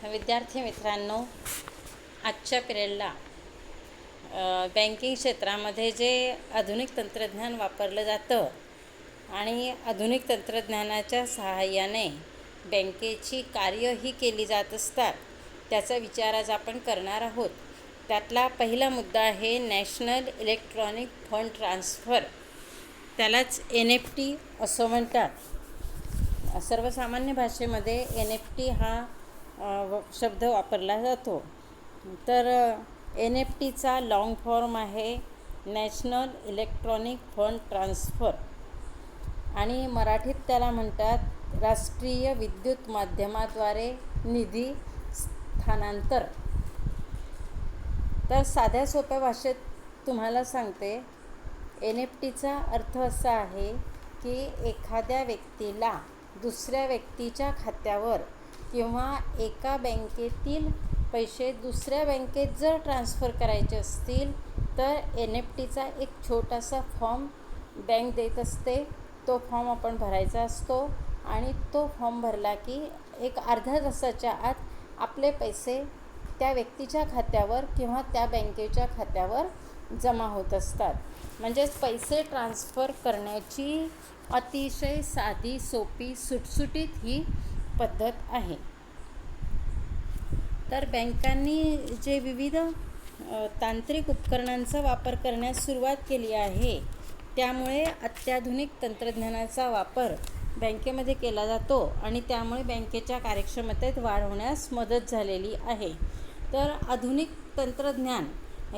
विद्यार्थी मित्रांनो, आजच्या पिरियडला बँकिंग क्षेत्रामध्ये जे आधुनिक तंत्रज्ञान वापरलं जातं आणि आधुनिक तंत्रज्ञानाच्या सहाय्याने बँकेची कार्य ही केली जात असतात, त्याचा विचार आज आपण करणार आहोत. त्यातला पहिला मुद्दा आहे नॅशनल इलेक्ट्रॉनिक फंड ट्रान्सफर. त्यालाच NFT असं म्हणतात. सर्वसामान्य भाषेमध्ये NFT हा शब्द वापरला जातो. तर NFTचा लॉंग फॉर्म आहे नॅशनल इलेक्ट्रॉनिक फंड ट्रान्सफर आणि मराठीत त्याला म्हणतात राष्ट्रीय विद्युत माध्यमाद्वारे निधी स्थानांतर. तर साध्या सोप्या भाषेत तुम्हाला सांगते, NFTचा अर्थ असा आहे की एखाद्या व्यक्तीला दुसऱ्या व्यक्तीच्या खात्यावर किंवा एका बँकेतील पैसे दुसऱ्या बँकेत जर ट्रान्सफर करायचे असतील तर NFTचा एक छोटासा फॉर्म बँक देत असते. तो फॉर्म आपण भरायचा असतो आणि तो फॉर्म भरला की एक अर्ध्या तासाच्या आत आपले पैसे त्या व्यक्तीच्या खात्यावर किंवा त्या बँकेच्या खात्यावर जमा होत असतात. म्हणजेच पैसे ट्रान्सफर करण्याची अतिशय साधी, सोपी, सुटसुटीत ही पद्धत आहे. तर बँकांनी जे विविध तांत्रिक उपकरणांचा वापर करण्यास सुरुवात केली आहे, त्यामुळे अत्याधुनिक तंत्रज्ञानाचा वापर बँकेमध्ये केला जातो आणि त्यामुळे बँकेच्या कार्यक्षमतेत वाढ होण्यास मदत झालेली आहे. तर आधुनिक तंत्रज्ञान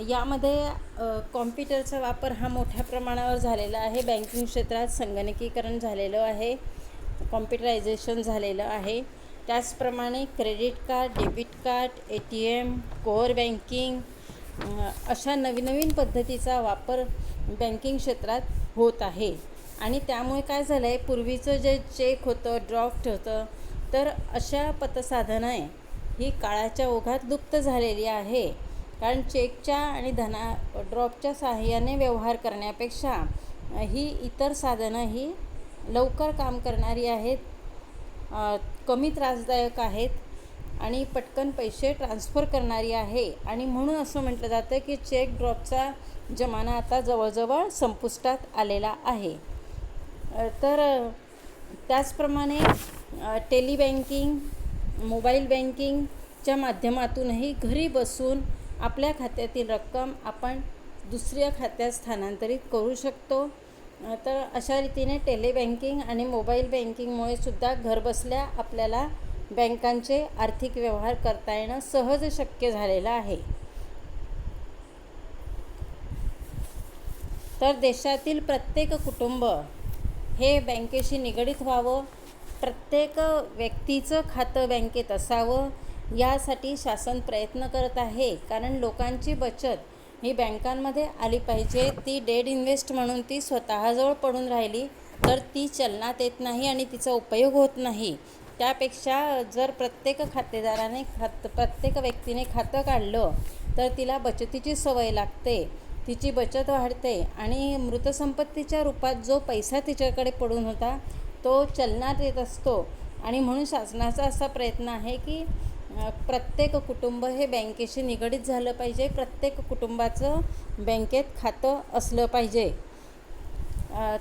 यामध्ये कॉम्प्युटरचा वापर हा मोठ्या प्रमाणावर झालेला आहे. बँकिंग क्षेत्रात संगणकीकरण झालेलं आहे, कॉम्प्युटरायझेशन झालेलं आहे. त्याचप्रमाणे credit card, debit card, ATM, core banking अशा नवीन पद्धतीचा वापर बँकिंग क्षेत्रात होत आहे. आणि त्यामुळे काय झालं आहे, पूर्वीचं जे चेक होतं, ड्राफ्ट होतं, तर अशा पतसाधनं ही काळाच्या ओघात लुप्त झालेली आहे. कारण चेकच्या आणि ड्रॉपच्या सहाय्याने व्यवहार करण्यापेक्षा ही इतर साधनं ही लवकर काम करणारी आहेत, कमी त्रासदायक आहेत आणि पटकन पैसे ट्रान्सफर करणारी आहे. आणि म्हणून असं म्हटलं जातं की चेक ड्रॉपचा जमाना आता जवळजवळ संपुष्टात आलेला आहे. तर त्याचप्रमाणे टेलिबँकिंग, मोबाईल बँकिंगच्या माध्यमातूनही घरी बसून आपल्या खात्यातील रक्कम आपण दुसऱ्या खात्यात स्थानांतरित करू शकतो. तर अशा रीतीने टेलिबँकिंग आणि मोबाईल बँकिंगमुळे सुद्धा घरबसल्या आपल्याला बँकांचे आर्थिक व्यवहार करता येणं सहज शक्य झालेलं आहे. तर देशातील प्रत्येक कुटुंब हे बँकेशी निगडीत व्हावं, प्रत्येक व्यक्तीचं खातं बँकेत असावं, यासाठी शासन प्रयत्न करत आहे. कारण लोकांची बचत ही बँकांमध्ये आली पाहिजे. ती डेड इन्व्हेस्ट म्हणून ती स्वतःजवळ पडून राहिली तर ती चलनात येत नाही आणि तिचा उपयोग होत नाही. त्यापेक्षा जर प्रत्येक खातेदाराने प्रत्येक व्यक्तीने खातं काढलं तर तिला बचतीची सवय लागते, तिची बचत वाढते आणि मृतसंपत्तीच्या रूपात जो पैसा तिच्याकडे पडून होता तो चलनात येत असतो. आणि म्हणून शासनाचा असा प्रयत्न आहे की प्रत्येक कुटुंब हे बँकेशी निगडीत झालं पाहिजे, प्रत्येक कुटुंबाचं बँकेत खातं असलं पाहिजे.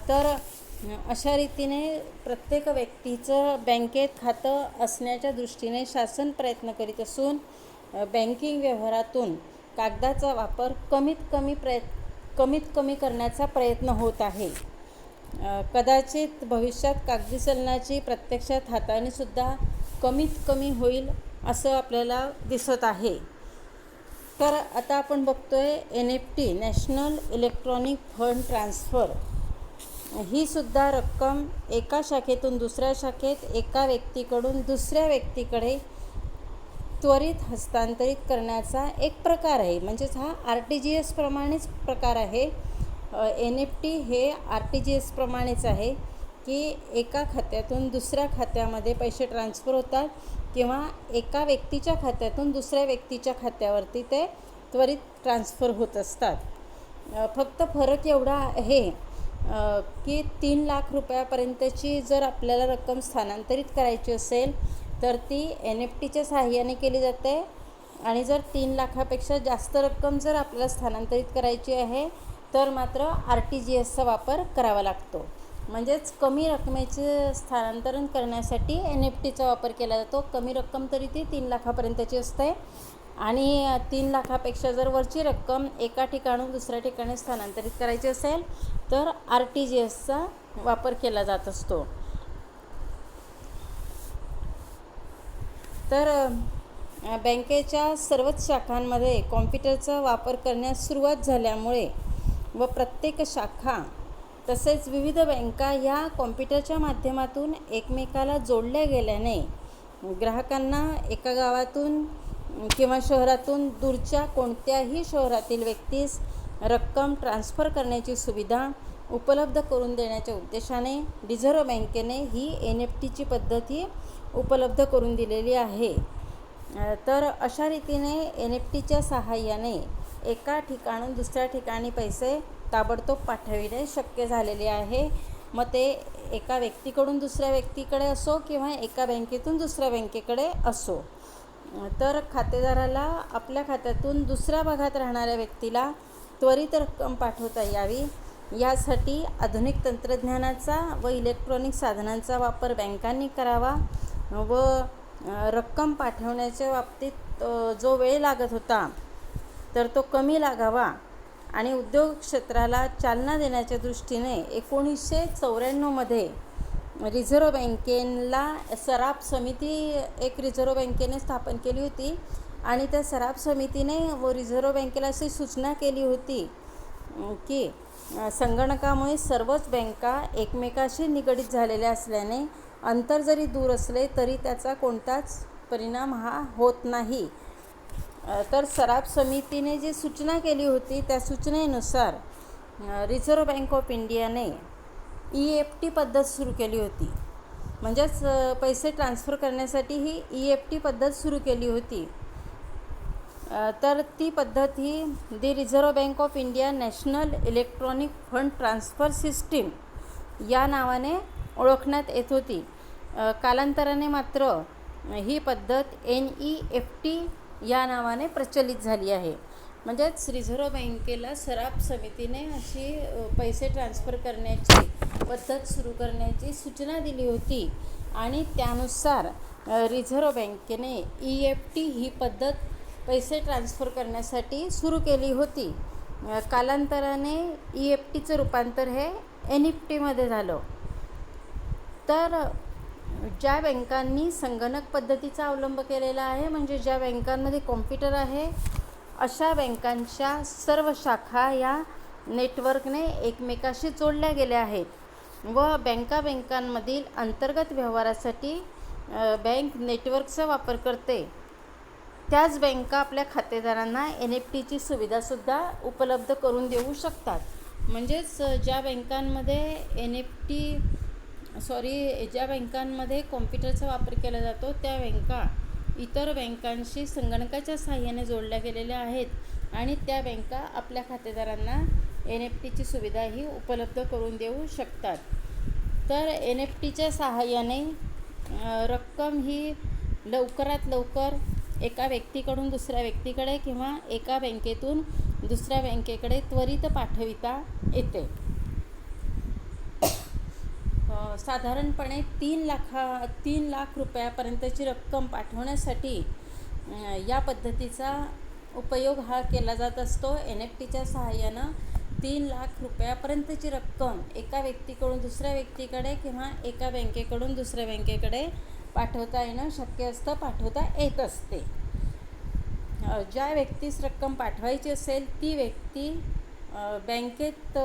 तर अशा रीतीने प्रत्येक व्यक्तीचं बँकेत खातं असण्याच्या दृष्टीने शासन प्रयत्न करीत असून बँकिंग व्यवहारातून कागदाचा वापर कमीत कमी करण्याचा प्रयत्न होत आहे. कदाचित भविष्यात कागदी चलनाची प्रत्यक्षात हाताळणी सुद्धा कमीत कमी होईल असं आपल्याला दिसत आहे. तर आता आपण बघतोय NFT national electronic fund transfer ही सुद्धा रक्कम एका शाखेतून दुसऱ्या शाखेत, एका व्यक्तीकडून दुसऱ्या व्यक्तीकडे त्वरित हस्तांतरित करण्याचा एक प्रकार आहे. म्हणजेच हा RTGS प्रमाणेच प्रकार आहे. NFT हे RTGS प्रमाणेच आहे की एका खात्यातून दुसऱ्या खात्यामध्ये पैसे ट्रान्सफर होतात किंवा एका व्यक्तीच्या खात्यातून दुसऱ्या व्यक्तीच्या खात्यावरती ते त्वरित ट्रान्सफर होत असतात. फक्त फरक एवढा आहे की 3 लाख रुपयापर्यंतची जर आपल्याला रक्कम स्थानांतरित करायची असेल तर ती NFTच्या सहाय्याने केली जाते. आणि जर 3 लाखापेक्षा जास्त रक्कम जर आपल्याला स्थानांतरित करायची आहे तर मात्र RTGSचा वापर करावा लागतो. म्हणजेच कमी रकमेचे स्थानांतरण करण्यासाठी NFTचा वापर केला जातो. कमी रक्कम तरी ती 3 लाखापर्यंतची असते आणि 3 लाखापेक्षा जर वरची रक्कम एका ठिकाणून दुसऱ्या ठिकाणी स्थानांतरित करायची असेल तर RTGSचा वापर केला जात असतो. तर बँकेच्या सर्वच शाखांमध्ये कॉम्प्युटरचा वापर करण्यास सुरुवात झाल्यामुळे व प्रत्येक शाखा तसेच विविध बँका ह्या कॉम्प्युटरच्या माध्यमातून एकमेकाला जोडल्या गेल्याने ग्राहकांना एका गावातून किंवा शहरातून दूरच्या कोणत्याही शहरातील व्यक्तीस रक्कम ट्रान्स्फर करण्याची सुविधा उपलब्ध करून देण्याच्या उद्देशाने रिझर्व्ह बँकेने ही NFTची पद्धती उपलब्ध करून दिलेली आहे. तर अशा रीतीने NFTच्या सहाय्याने एका ठिकाणून दुसऱ्या ठिकाणी पैसे ताबडतोब पाठविणे शक्य झालेले आहे. मग ते एका व्यक्तीकडून दुसऱ्या व्यक्तीकडे असो किंवा एका बँकेतून दुसऱ्या बँकेकडे असो. तर खातेदाराला आपल्या खात्यातून दुसऱ्या भागात राहणाऱ्या व्यक्तीला त्वरित रक्कम पाठवता यावी यासाठी आधुनिक तंत्रज्ञानाचा व इलेक्ट्रॉनिक साधनांचा वापर बँकांनी करावा व रक्कम पाठवण्याच्या बाबतीत जो वेळ लागत होता तर तो कमी लागावा आणि उद्योग क्षेत्राला चालना देण्याच्या दृष्टीने 1994मध्ये रिझर्व्ह बँकेला सराफ समिती एक रिझर्व्ह बँकेने स्थापन केली होती आणि त्या सराफ समितीने व रिझर्व्ह बँकेला अशी सूचना केली होती की संगणकामुळे सर्वच बँका एकमेकाशी निगडीत झालेल्या असल्याने अंतर जरी दूर असले तरी त्याचा कोणताच परिणाम हा होत नाही. तर सराफ समितीने जी सूचना केली होती त्या सूचनेनुसार रिझर्व्ह बँक ऑफ इंडियाने EFT पद्धत सुरू केली होती. म्हणजेच पैसे ट्रान्स्फर करण्यासाठी ही EFT पद्धत सुरू केली होती. तर ती पद्धत ही the Reserve Bank of India national electronic fund transfer system या नावाने ओळखण्यात येत होती. कालांतराने मात्र ही पद्धत NEFT या नावाने प्रचलित झाली आहे. म्हणजेच रिझर्व्ह बँकेला सराफ समितीने अशी पैसे ट्रान्स्फर करण्याची पद्धत सुरू करण्याची सूचना दिली होती आणि त्यानुसार रिझर्व्ह बँकेने EFT ही पद्धत पैसे ट्रान्स्फर करण्यासाठी सुरू केली होती. कालांतराने EFTचं रूपांतर हे NEFTमध्ये झालं. तर ज्या बँकांनी संगणक पद्धतीचा अवलंब केलेला आहे म्हणजे ज्या बँकांमध्ये कॉम्प्युटर आहे अशा बँकांच्या सर्व शाखा या नेटवर्कने एकमेकाशी जोडल्या गेल्या आहेत व बँकांमधील अंतर्गत व्यवहारासाठी बँक नेटवर्कचा वापर करते. त्याच बँका आपल्या खातेदारांना NFTची सुविधासुद्धा उपलब्ध करून देऊ शकतात. म्हणजेच ज्या बँकांमध्ये कॉम्प्युटरचा वापर केला जातो त्या बँका इतर बँकांशी संगणकाच्या सहाय्याने जोडल्या गेलेल्या आहेत आणि त्या बँका आपल्या खातेदारांना NFTची सुविधाही उपलब्ध करून देऊ शकतात. तर NFTच्या सहाय्याने रक्कम ही लवकरात लवकर एका व्यक्तीकडून दुसऱ्या व्यक्तीकडे किंवा एका बँकेतून दुसऱ्या बँकेकडे त्वरित पाठविता येते. साधारणपणे 3 लाख रुपयापर्यंतची रक्कम पाठवण्यासाठी या पद्धतीचा उपयोग हा केला जात असतो. NFTच्या सहाय्यानं 3 लाख रुपयापर्यंतची रक्कम एका व्यक्तीकडून दुसऱ्या व्यक्तीकडे किंवा एका बँकेकडून दुसऱ्या बँकेकडे पाठवता येणं शक्य असतं, पाठवता येत असते. ज्या व्यक्तीस रक्कम पाठवायची असेल ती व्यक्ती बँकेत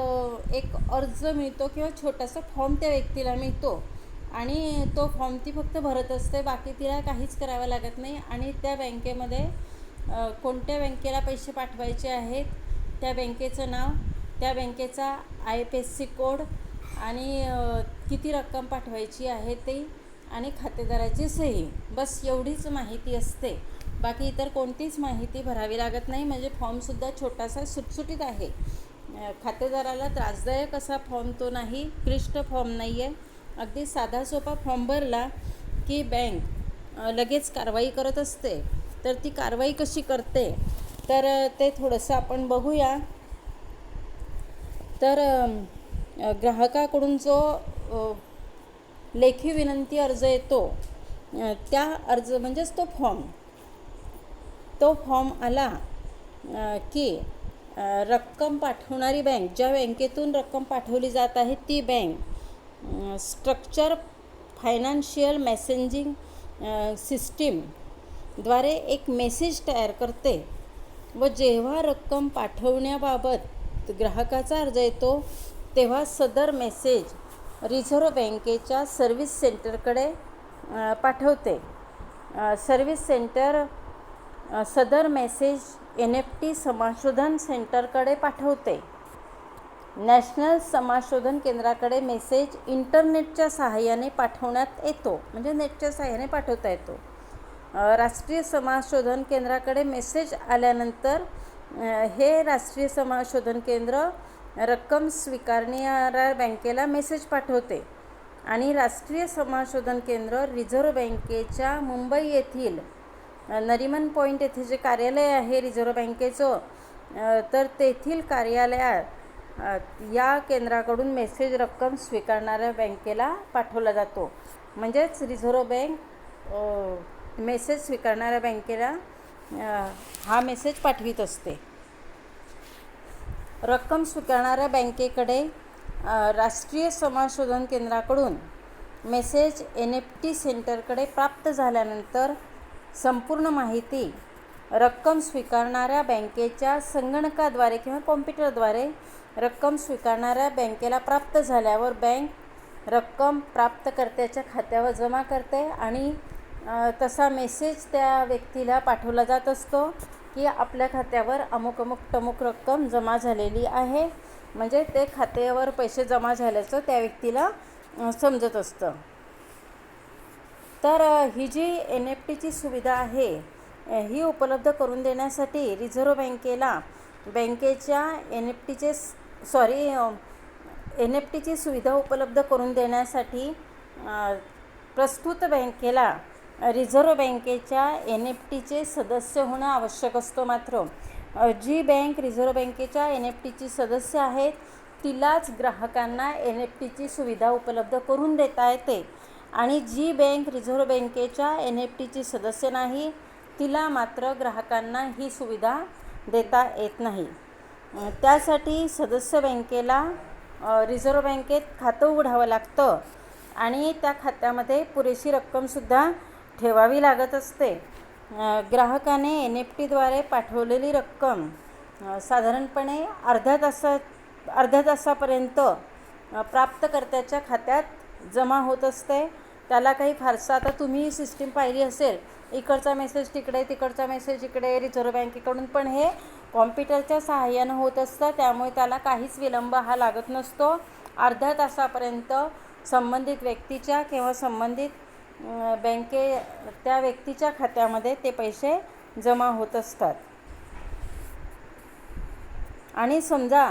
एक अर्ज मिळतो किंवा छोटासा फॉर्म त्या व्यक्तीला मिळतो आणि तो फॉर्म ती फक्त भरत असते. बाकी तिला काहीच करावं लागत नाही आणि त्या बँकेमध्ये कोणत्या बँकेला पैसे पाठवायचे आहेत त्या बँकेचं नाव, त्या बँकेचा IFSC कोड आणि किती रक्कम पाठवायची आहे ते आणि खातेदाराची सही, बस एवढीच माहिती असते. बाकी इतर कोणतीच माहिती भरावी लागत नाही. म्हणजे फॉर्मसुद्धा छोटासा सुटसुटीत आहे. खातेदाराला त्रासदायक असा फॉर्म तो नाही, क्लिष्ट फॉर्म नाही आहे. अगदी साधा सोपा फॉर्म भरला की बँक लगेच कारवाई करत असते. तर ती कारवाई कशी करते तर ते थोडंसं आपण बघूया. तर ग्राहकाकडून जो लेखी विनंती अर्ज येतो, त्या अर्ज म्हणजेच तो फॉर्म आला की रक्कम पाठवणारी बँक, ज्या बँकेतून रक्कम पाठवली जात आहे ती बँक स्ट्रक्चर फायनान्शियल मेसेजिंग सिस्टीमद्वारे एक मेसेज तयार करते व जेव्हा रक्कम पाठवण्याबाबत ग्राहकाचा अर्ज येतो तेव्हा सदर मेसेज रिझर्व्ह बँकेच्या सर्व्हिस सेंटरकडे पाठवते. सर्व्हिस सेंटर सदर मेसेज NFT समाशोधन सेंटरकडे पाठवते. नॅशनल समाशोधन केंद्राकडे मेसेज इंटरनेटच्या सहाय्याने पाठवण्यात येतो, म्हणजे नेटच्या सहाय्याने पाठवता येतो. राष्ट्रीय समाशोधन केंद्राकडे मेसेज आल्यानंतर हे राष्ट्रीय समाशोधन केंद्र रक्कम स्वीकारणाऱ्या बँकेला मेसेज पाठवते आणि राष्ट्रीय समाशोधन केंद्र रिझर्व्ह बँकेच्या मुंबई येथील नरिमन पॉईंट येथे जे कार्यालय आहे रिझर्व्ह बँकेचं, तर तेथील कार्यालयात या केंद्राकडून मेसेज रक्कम स्वीकारणाऱ्या बँकेला पाठवला जातो. म्हणजेच रिझर्व्ह बँक मेसेज स्वीकारणाऱ्या बँकेला हा मेसेज पाठवित असते. रक्कम स्वीकारणाऱ्या बँकेकडे राष्ट्रीय समाशोधन केंद्राकडून मेसेज NFT सेंटरकडे प्राप्त झाल्यानंतर संपूर्ण माहिती रक्कम स्वीकारणाऱ्या बँकेच्या संगणकाद्वारे किंवा कॉम्प्युटरद्वारे रक्कम स्वीकारणाऱ्या बँकेला प्राप्त झाल्यावर बँक रक्कम प्राप्तकर्त्याच्या खात्यावर जमा करते आणि तसा मेसेज त्या व्यक्तीला पाठवला जात असतो की आपल्या खात्यावर अमुक टमुक रक्कम जमा झालेली आहे. म्हणजे ते खात्यावर पैसे जमा झाल्याचं त्या व्यक्तीला समजत असतं. तर ही जी NFT सुविधा आहे ही उपलब्ध करून देण्यासाठी रिझर्व्ह बँकेला बँकेच्या NFT सुविधा उपलब्ध करून देण्यासाठी प्रस्तुत बँकेला रिझर्व्ह बँकेच्या NFT सदस्य होणं आवश्यक असतं. मात्र जी बँक रिझर्व्ह बँकेच्या NFT सदस्य आहेत तिलाच ग्राहकांना NFT सुविधा उपलब्ध करून देता येते आणि जी बँक रिझर्व्ह बँकेच्या NFT सदस्य नाही तिला मात्र ग्राहकांना ही सुविधा देता येत नाही. त्यासाठी सदस्य बँकेला रिझर्व्ह बँकेत खातं उघडावं लागतं आणि त्या खात्यामध्ये पुरेशी रक्कमसुद्धा ठेवावी लागत असते. ग्राहकाने NFTद्वारे पाठवलेली रक्कम साधारणपणे अर्ध्या तासापर्यंत प्राप्तकर्त्याच्या खात्यात जमा होत असते. त्याला काही फारसा, आता तुम्ही सिस्टीम पाहिली असेल, इकडचा मेसेज तिकडे तिकडचा मेसेज इकडे, रिझर्व्ह बँकेकडून पण हे कॉम्प्युटरच्या सहाय्यानं होत असतं. त्यामुळे त्याला काहीच विलंब हा लागत नसतो. अर्ध्या तासापर्यंत संबंधित व्यक्तीच्या किंवा संबंधित त्या व्यक्तीच्या खात्यामध्ये ते पैसे जमा होत असतात. आणि समजा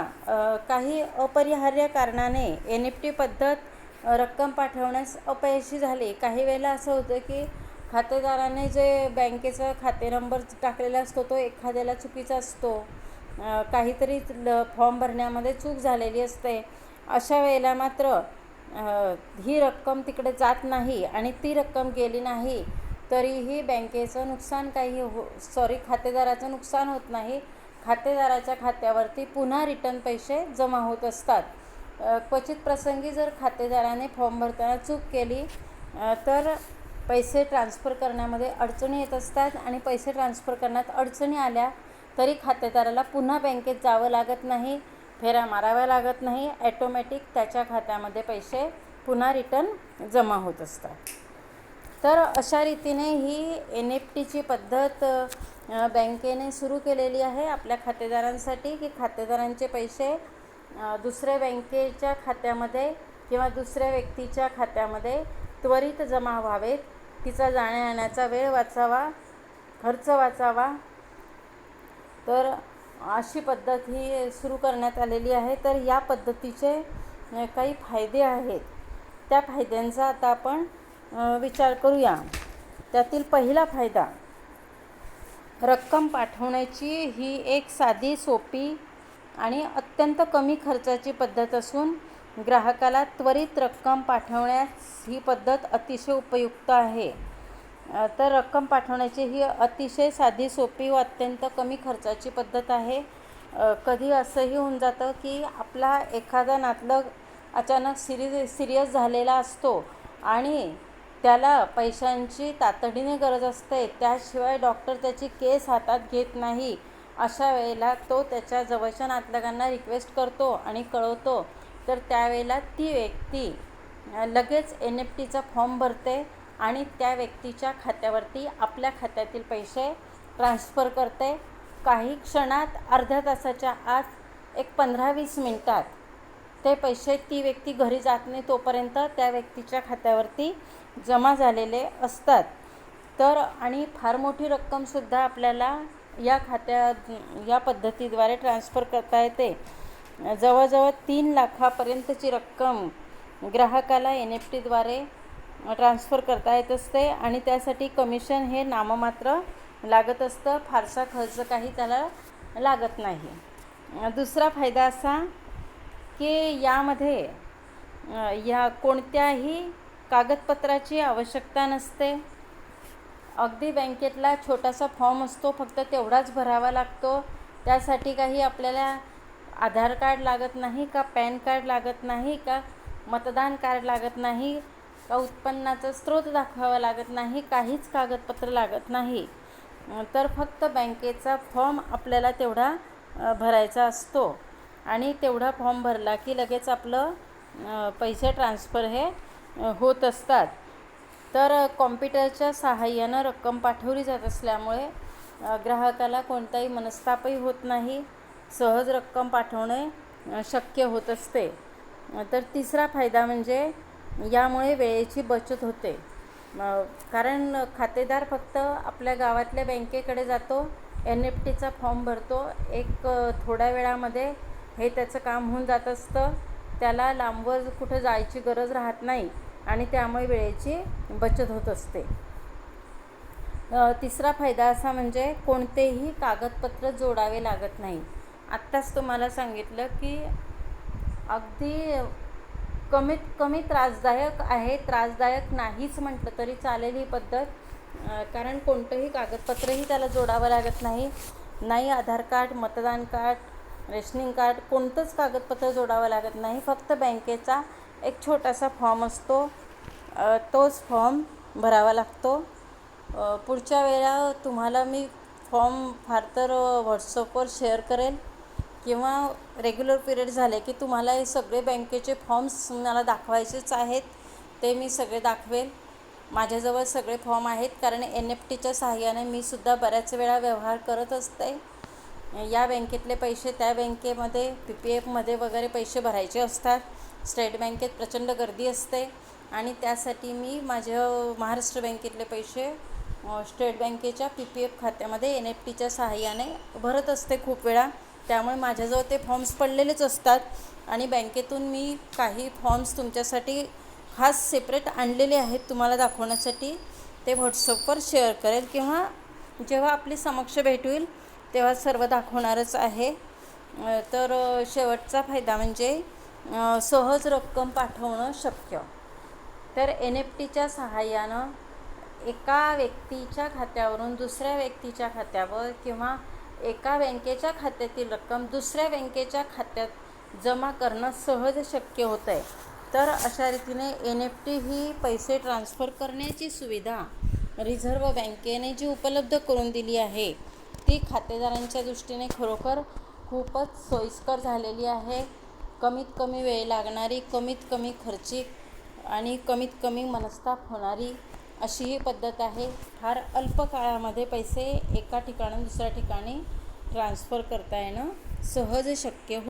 काही अपरिहार्य कारणाने NFT पद्धत रक्कम पाठवण्यास अपयशी झाली. काही वेळेला असं होतं की खातेदाराने जे बँकेचा खाते नंबर टाकलेला असतो तो एखाद्याला चुकीचा असतो, काहीतरी फॉर्म भरण्यामध्ये चूक झालेली असते. अशा वेळेला मात्र ही रक्कम तिकडे जात नाही आणि ती रक्कम गेली नाही तरीही बँकेचं नुकसान खातेदाराचं नुकसान होत नाही. खातेदाराच्या खात्यावरती पुन्हा रिटर्न पैसे जमा होत असतात. क्वचित प्रसंगी जर खातेदाराने फॉर्म भरताना चूक केली तर पैसे ट्रान्सफर करण्यामध्ये अडचणी येत असतात आणि पैसे ट्रान्सफर करण्यात अडचणी आल्या तरी खातेदाराला पुन्हा बँकेत जावं लागत नाही, फेऱ्या माराव्या लागत नाही. ॲटोमॅटिक त्याच्या खात्यामध्ये पैसे पुन्हा रिटर्न जमा होत असतात. तर अशा रीतीने ही NFTची पद्धत बँकेने सुरू केलेली आहे आपल्या खातेदारांसाठी की खातेदारांचे पैसे दुसऱ्या बँकेच्या खात्यामध्ये किंवा दुसऱ्या व्यक्तीच्या खात्यामध्ये त्वरित जमा व्हावेत. तिचा जाण्या येण्याचा वेळ वाचावा, खर्च वाचावा. तर अशी पद्धत ही सुरू करण्यात आलेली आहे. तर या पद्धतीचे काही फायदे आहेत, त्या फायद्यांचा आता आपण विचार करूया. त्यातील पहिला फायदा, रक्कम पाठवण्याची ही एक साधी, सोपी आणि अत्यंत कमी खर्चाची पद्धत असून ग्राहकाला त्वरित रक्कम पाठवण्यास ही पद्धत अतिशय उपयुक्त आहे. तर रक्कम पाठवण्याची ही अतिशय साधी, सोपी व अत्यंत कमी खर्चाची पद्धत आहे. कधी असंही होऊन जातं की आपला एखादा नातलग अचानक सिरियस झालेला असतो आणि त्याला पैशांची तातडीने गरज असते, त्याशिवाय डॉक्टर त्याची केस हातात घेत नाही. अशा वेळेला तो त्याच्या जवळच्या नातलगांना रिक्वेस्ट करतो आणि कळवतो. तर त्यावेळेला ती व्यक्ती लगेच NEFTचा फॉर्म भरते आणि त्या व्यक्तीच्या खात्यावरती आपल्या खात्यातील पैसे ट्रान्स्फर करते. काही क्षणात, अर्ध्या तासाच्या आत, एक 15-20 मिनटात ते पैसे ती व्यक्ती घरी जात नाही तोपर्यंत त्या व्यक्तीच्या खात्यावरती जमा झालेले असतात. तर आणि फार मोठी रक्कमसुद्धा आपल्याला या पद्धतीद्वारे ट्रान्स्फर करता येते. जवळजवळ 3 लाखापर्यंतची रक्कम ग्राहकाला NEFTद्वारे ट्रान्स्फर करता येत असते आणि त्यासाठी कमिशन हे नाममात्र लागत असतं. फारसा खर्च काही त्याला लागत नाही. दुसरा फायदा असा की यामध्ये कोणत्याही कागदपत्राची आवश्यकता नसते. अगदी बँकेतला छोटासा फॉर्म असतो, फक्त तेवढाच भरावा लागतो. त्यासाठी काही आपल्याला आधार कार्ड लागत नाही, का पॅन कार्ड लागत नाही, का मतदान कार्ड लागत नाही, का उत्पन्नाचा स्रोत दाखवावा लागत नाही, काहीच कागदपत्र लागत नाही. तर फक्त बँकेचा फॉर्म आपल्याला तेवढा भरायचा असतो आणि तेवढा फॉर्म भरला की लगेच आपलं पैसे ट्रान्स्फर हे होत असतात. तर कॉम्प्युटरच्या सहाय्यानं रक्कम पाठवली जात असल्यामुळे ग्राहकाला कोणताही मनस्तापही होत नाही. सहज रक्कम पाठवणे शक्य होत असते. तर तिसरा फायदा म्हणजे यामुळे वेळेची बचत होते. कारण खातेदार फक्त आपल्या गावातल्या बँकेकडे जातो, NEFTचा फॉर्म भरतो, एक थोड्या वेळामध्ये हे त्याचं काम होऊन जात असतं. त्याला लांबवर कुठं जायची गरज राहत नाही आणि त्यामुळे वेळेची बचत होत असते. तिसरा फायदा असा म्हणजे कोणतेही कागदपत्र जोडावे लागत नाही. आत्ताच तुम्हाला सांगितलं की अगदी कमीत कमी त्रासदायक आहे. त्रासदायक नाहीच म्हटलं तरी चालेल ही पद्धत. कारण कोणतंही कागदपत्रही त्याला जोडावं लागत नाही. आधार कार्ड, मतदान कार्ड, रेशनिंग कार्ड, कोणतंच कागदपत्र जोडावं लागत नाही. फक्त बँकेचा एक छोटासा फॉर्म असतो, तोच फॉर्म भरावा लागतो. पुढच्या वेळेला तुम्हाला मी फॉर्म फार तर व्हॉट्सअपवर शेअर करेल किंवा रेग्युलर पिरियड झाले की तुम्हाला हे सगळे बँकेचे फॉर्म्स मला दाखवायचेच आहेत, ते मी सगळे दाखवेल. माझ्याजवळ सगळे फॉर्म आहेत कारण NEFTच्या सहाय्याने मी सुद्धा बऱ्याच वेळा व्यवहार करत असते. या बँकेतले पैसे त्या बँकेमध्ये, PPFमध्ये वगैरे पैसे भरायचे असतात. स्टेट बँकेत प्रचंड गर्दी असते आणि त्यासाठी मी माझ्या महाराष्ट्र बँकेतले पैसे स्टेट बँकेच्या PPF खात्यामध्ये NEFTच्या सहाय्याने भरत असते खूप वेळा. त्यामुळे माझ्याजवळ ते फॉर्म्स पडलेलेच असतात आणि बँकेतून मी काही फॉर्म्स तुमच्यासाठी खास सेपरेट आणलेले आहेत तुम्हाला दाखवण्यासाठी. ते व्हॉट्सअपवर शेअर करेल किंवा जेव्हा आपली समक्ष भेट होईल तेव्हा सर्व दाखवणारच आहे. तर शेवटचा फायदा म्हणजे सहज रक्कम पाठवणं शक्य. तर NEFTच्या सहाय्यानं एका व्यक्तीच्या खात्यावरून दुसऱ्या व्यक्तीच्या खात्यावर किंवा एका बँकेच्या खात्यातील रक्कम दुसऱ्या बँकेच्या खात्यात जमा करणं सहज शक्य होतं आहे. तर अशा रीतीने NEFT ही पैसे ट्रान्स्फर करण्याची सुविधा रिझर्व्ह बँकेने जी उपलब्ध करून दिली आहे ती खातेदारांच्या दृष्टीने खरोखर खूपच सोयीस्कर झालेली आहे. कमीत कमी वेळ लागणारी, कमीत कमी खर्चिक आणि कमीत कमी मनस्ताप होणारी अशी ही पद्धत आहे. फार अल्प काळामध्ये पैसे एका ठिकाणाहून दुसऱ्या ठिकाणी ट्रान्स्फर करता येणं सहज शक्य